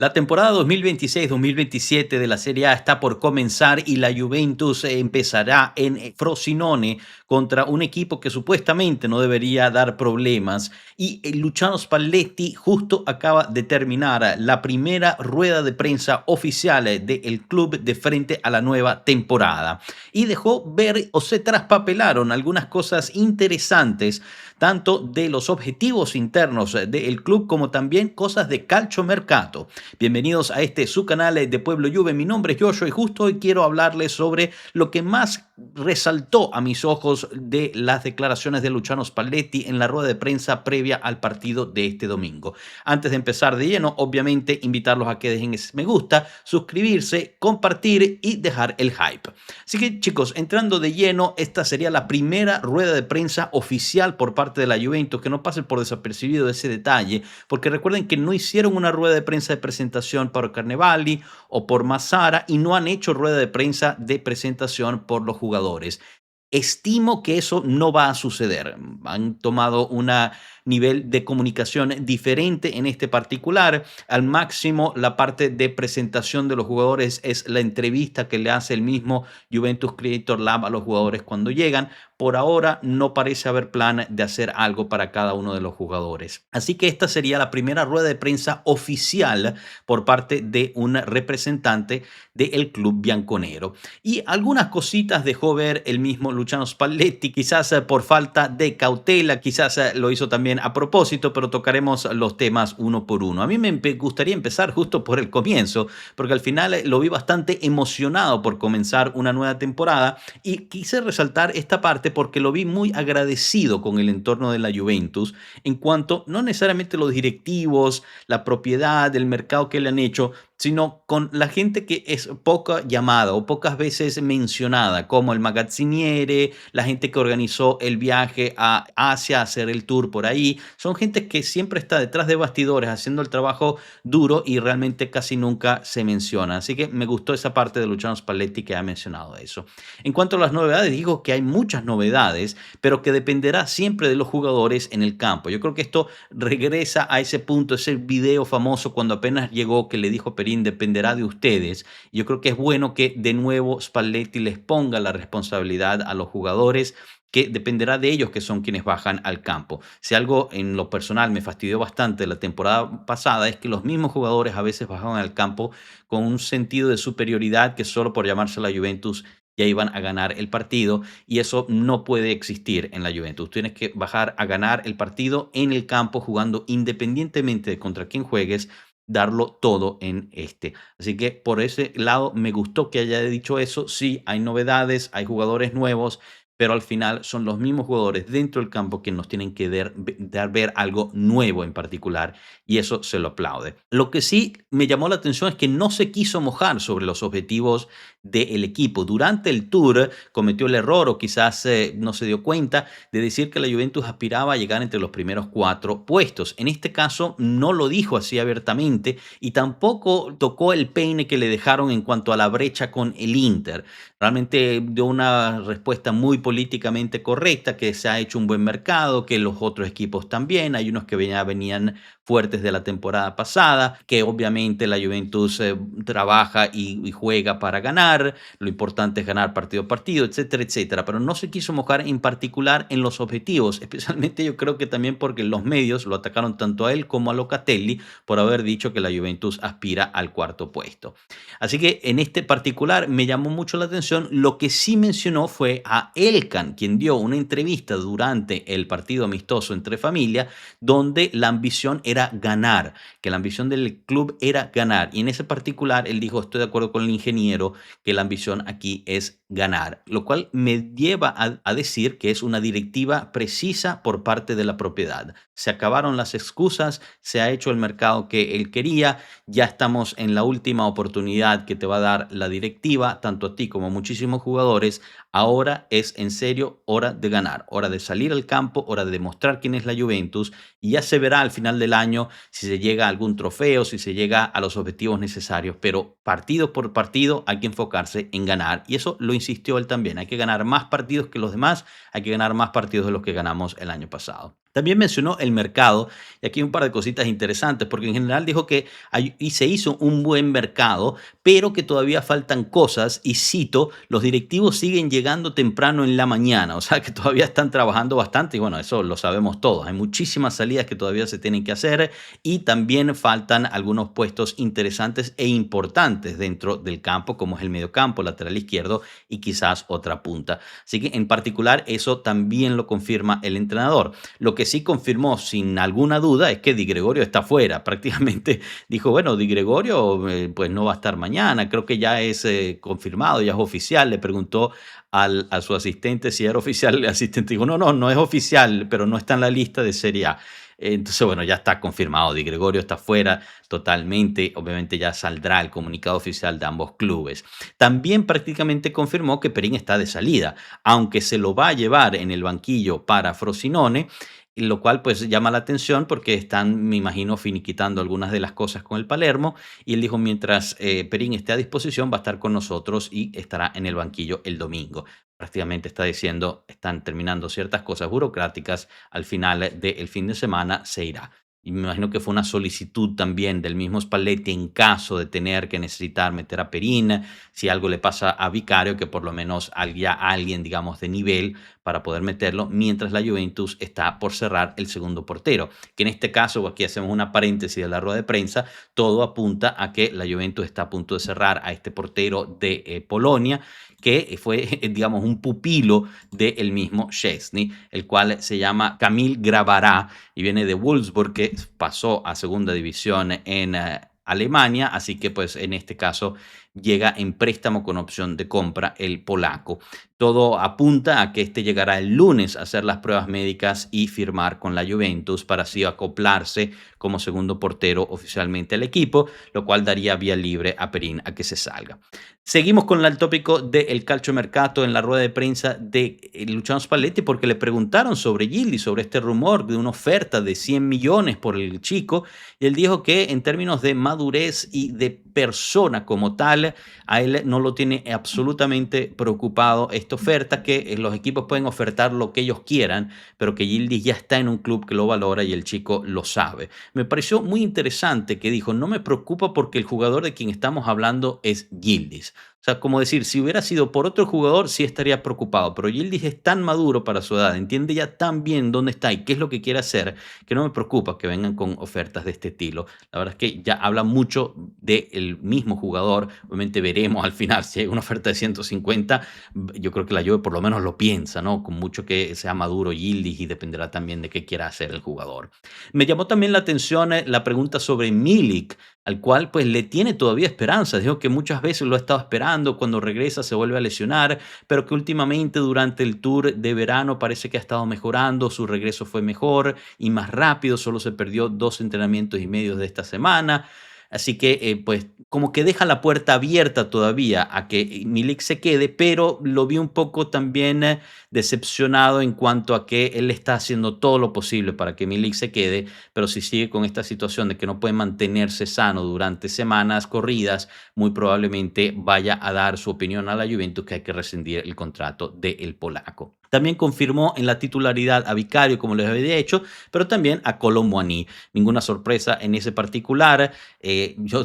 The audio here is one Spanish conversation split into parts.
La temporada 2026-2027 de la Serie A está por comenzar y la Juventus empezará en Frosinone contra un equipo que supuestamente no debería dar problemas. Y Luciano Spalletti justo acaba de terminar la primera rueda de prensa oficial del club de frente a la nueva temporada. Y dejó ver o se traspapelaron algunas cosas interesantes tanto de los objetivos internos del club como también cosas de calciomercato. Bienvenidos a este su canal de Pueblo Juve. Mi nombre es Joshua y justo hoy quiero hablarles sobre lo que más resaltó a mis ojos de las declaraciones de Luciano Spalletti en la rueda de prensa previa al partido de este domingo. Antes de empezar de lleno, obviamente invitarlos a que dejen ese me gusta, suscribirse, compartir y dejar el hype. Así que chicos, entrando de lleno, esta sería la primera rueda de prensa oficial por parte de la Juventus, que no pase por desapercibido ese detalle, porque recuerden que no hicieron una rueda de prensa de presentación por Carnevali o por Massara y no han hecho rueda de prensa de presentación por los jugadores. Estimo que eso no va a suceder. Han tomado un nivel de comunicación diferente en este particular. Al máximo, la parte de presentación de los jugadores es la entrevista que le hace el mismo Juventus Creator Lab a los jugadores cuando llegan. Por ahora no parece haber plan de hacer algo para cada uno de los jugadores. Así que esta sería la primera rueda de prensa oficial por parte de un representante del club bianconero. Y algunas cositas dejó ver el mismo Luciano Spalletti, quizás por falta de cautela, quizás lo hizo también a propósito, pero tocaremos los temas uno por uno. A mí me gustaría empezar justo por el comienzo, porque al final lo vi bastante emocionado por comenzar una nueva temporada y quise resaltar esta parte porque lo vi muy agradecido con el entorno de la Juventus en cuanto no necesariamente los directivos, la propiedad, el mercado que le han hecho, sino con la gente que es poca llamada o pocas veces mencionada, como el magazziniere, la gente que organizó el viaje a Asia a hacer el tour por ahí. Son gente que siempre está detrás de bastidores haciendo el trabajo duro y realmente casi nunca se menciona. Así que me gustó esa parte de Luciano Spalletti que ha mencionado eso. En cuanto a las novedades, digo que hay muchas novedades, pero que dependerá siempre de los jugadores en el campo. Yo creo que esto regresa a ese punto, ese video famoso cuando apenas llegó que le dijo Perín, dependerá de ustedes. Yo creo que es bueno que de nuevo Spalletti les ponga la responsabilidad a los jugadores, que dependerá de ellos que son quienes bajan al campo. Si algo en lo personal me fastidió bastante la temporada pasada es que los mismos jugadores a veces bajaban al campo con un sentido de superioridad que solo por llamarse la Juventus ya iban a ganar el partido y eso no puede existir en la Juventus. Tienes que bajar a ganar el partido en el campo jugando independientemente de contra quién juegues, darlo todo en este. Así que por ese lado me gustó que haya dicho eso. Sí, hay novedades, hay jugadores nuevos, pero al final son los mismos jugadores dentro del campo que nos tienen que dar ver algo nuevo en particular y eso se lo aplaude. Lo que sí me llamó la atención es que no se quiso mojar sobre los objetivos del equipo. Durante el tour cometió el error o quizás no se dio cuenta de decir que la Juventus aspiraba a llegar entre los primeros 4 puestos. En este caso no lo dijo así abiertamente y tampoco tocó el peine que le dejaron en cuanto a la brecha con el Inter. Realmente dio una respuesta muy políticamente correcta, que se ha hecho un buen mercado, que los otros equipos también, hay unos que ya venían fuertes de la temporada pasada, que obviamente la Juventus trabaja y juega para ganar, lo importante es ganar partido a partido, etcétera, etcétera, pero no se quiso mojar en particular en los objetivos, especialmente yo creo que también porque los medios lo atacaron tanto a él como a Locatelli por haber dicho que la Juventus aspira al 4 puesto. Así que en este particular me llamó mucho la atención. Lo que sí mencionó fue a Elkan, quien dio una entrevista durante el partido amistoso entre familia, donde la ambición era ganar, que la ambición del club era ganar. Y en ese particular él dijo, estoy de acuerdo con el ingeniero, que la ambición aquí es ganar, lo cual me lleva a decir que es una directiva precisa por parte de la propiedad. Se acabaron las excusas, se ha hecho el mercado que él quería, ya estamos en la última oportunidad que te va a dar la directiva, tanto a ti como a muchísimos jugadores. Ahora es en serio hora de ganar, hora de salir al campo, hora de demostrar quién es la Juventus y ya se verá al final del año si se llega a algún trofeo, si se llega a los objetivos necesarios, pero partido por partido hay que enfocarse en ganar y eso lo insistió él también, hay que ganar más partidos que los demás, hay que ganar más partidos de los que ganamos el año pasado. También mencionó el mercado, y aquí hay un par de cositas interesantes, porque en general dijo que y se hizo un buen mercado, pero que todavía faltan cosas, y cito, los directivos siguen llegando temprano en la mañana, o sea que todavía están trabajando bastante, y bueno, eso lo sabemos todos, hay muchísimas salidas que todavía se tienen que hacer, y también faltan algunos puestos interesantes e importantes dentro del campo, como es el mediocampo, lateral izquierdo, y quizás otra punta. Así que en particular eso también lo confirma el entrenador. Lo que sí confirmó sin alguna duda es que Di Gregorio está fuera. Prácticamente dijo, bueno, Di Gregorio pues no va a estar mañana, creo que ya es confirmado, ya es oficial. Le preguntó a su asistente si era oficial, el asistente dijo, no, no, no es oficial, pero no está en la lista de Serie A. Entonces, bueno, ya está confirmado, Di Gregorio está fuera totalmente, obviamente ya saldrá el comunicado oficial de ambos clubes. También prácticamente confirmó que Perín está de salida, aunque se lo va a llevar en el banquillo para Frosinone, lo cual pues llama la atención porque están, me imagino, finiquitando algunas de las cosas con el Palermo, y él dijo, mientras Perín esté a disposición va a estar con nosotros y estará en el banquillo el domingo. Prácticamente está diciendo, están terminando ciertas cosas burocráticas, al final del fin de semana se irá. Y me imagino que fue una solicitud también del mismo Spalletti en caso de tener que necesitar meter a Perín, si algo le pasa a Vicario, que por lo menos haya alguien, digamos, de nivel para poder meterlo, mientras la Juventus está por cerrar el segundo portero. Que en este caso, aquí hacemos una paréntesis de la rueda de prensa, todo apunta a que la Juventus está a punto de cerrar a este portero de Polonia, que fue, digamos, un pupilo del mismo Szczęsny, el cual se llama Kamil Grabará y viene de Wolfsburg, que pasó a segunda división en Alemania, así que pues en este caso llega en préstamo con opción de compra el polaco. Todo apunta a que este llegará el lunes a hacer las pruebas médicas y firmar con la Juventus para así acoplarse como segundo portero oficialmente al equipo, lo cual daría vía libre a Perín a que se salga. Seguimos con el tópico del calciomercato en la rueda de prensa de Luciano Spalletti, porque le preguntaron sobre Gildi, sobre este rumor de una oferta de 100 millones por el chico, y él dijo que en términos de madurez y de persona como tal, a él no lo tiene absolutamente preocupado esta oferta, que los equipos pueden ofertar lo que ellos quieran, pero que Gildi ya está en un club que lo valora y el chico lo sabe. Me pareció muy interesante que dijo, no me preocupa porque el jugador de quien estamos hablando es Yildiz. O sea, como decir, si hubiera sido por otro jugador, sí estaría preocupado, pero Yildiz es tan maduro para su edad, entiende ya tan bien dónde está y qué es lo que quiere hacer, que no me preocupa que vengan con ofertas de este estilo. La verdad es que ya habla mucho del mismo jugador. Obviamente veremos al final si hay una oferta de 150, yo creo que la Juve por lo menos lo piensa, ¿no? Con mucho que sea maduro Yildiz, y dependerá también de qué quiera hacer el jugador. Me llamó también la atención la pregunta sobre Milik, al cual pues le tiene todavía esperanza. Dijo que muchas veces lo ha estado esperando, cuando regresa se vuelve a lesionar, pero que últimamente durante el tour de verano parece que ha estado mejorando, su regreso fue mejor y más rápido, solo se perdió 2 entrenamientos y medio de esta semana. Así que, pues, como que deja la puerta abierta todavía a que Milik se quede, pero lo vi un poco también decepcionado en cuanto a que él está haciendo todo lo posible para que Milik se quede, pero si sigue con esta situación de que no puede mantenerse sano durante semanas corridas, muy probablemente vaya a dar su opinión a la Juventus que hay que rescindir el contrato del polaco. También confirmó en la titularidad a Vicario, como les había dicho, pero también a Kolo Muani. Ninguna sorpresa en ese particular.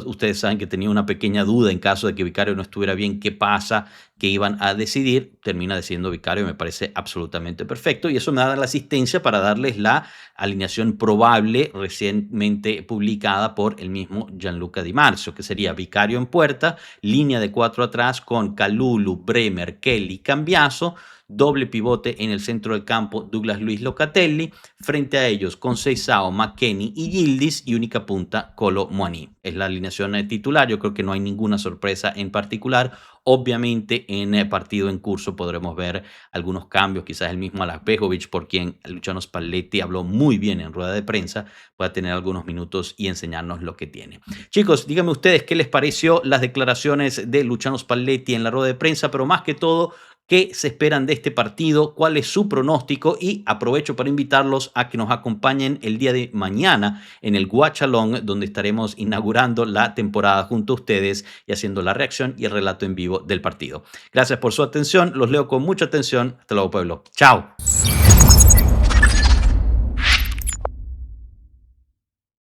Ustedes saben que tenía una pequeña duda en caso de que Vicario no estuviera bien, qué pasa, que iban a decidir. Termina decidiendo Vicario, me parece absolutamente perfecto, y eso me da la asistencia para darles la alineación probable recientemente publicada por el mismo Gianluca Di Marzio, que sería Vicario en puerta, línea de 4 atrás con Kalulu, Bremer, Kelly, Cambiaso, doble pivote en el centro del campo, Douglas Luiz Locatelli, frente a ellos Conceição, McKennie y Yildiz, y única punta Kolo Muani. Es la alineación titular, yo creo que no hay ninguna sorpresa en particular. Obviamente en el partido en curso podremos ver algunos cambios, quizás el mismo Alapejovic, por quien Luciano Spalletti habló muy bien en rueda de prensa, pueda tener algunos minutos y enseñarnos lo que tiene. Chicos, díganme ustedes qué les pareció las declaraciones de Luciano Spalletti en la rueda de prensa, pero más que todo, qué se esperan de este partido, cuál es su pronóstico, y aprovecho para invitarlos a que nos acompañen el día de mañana en el Guachalón, donde estaremos inaugurando la temporada junto a ustedes y haciendo la reacción y el relato en vivo del partido. Gracias por su atención, los leo con mucha atención. Hasta luego, pueblo. Chao.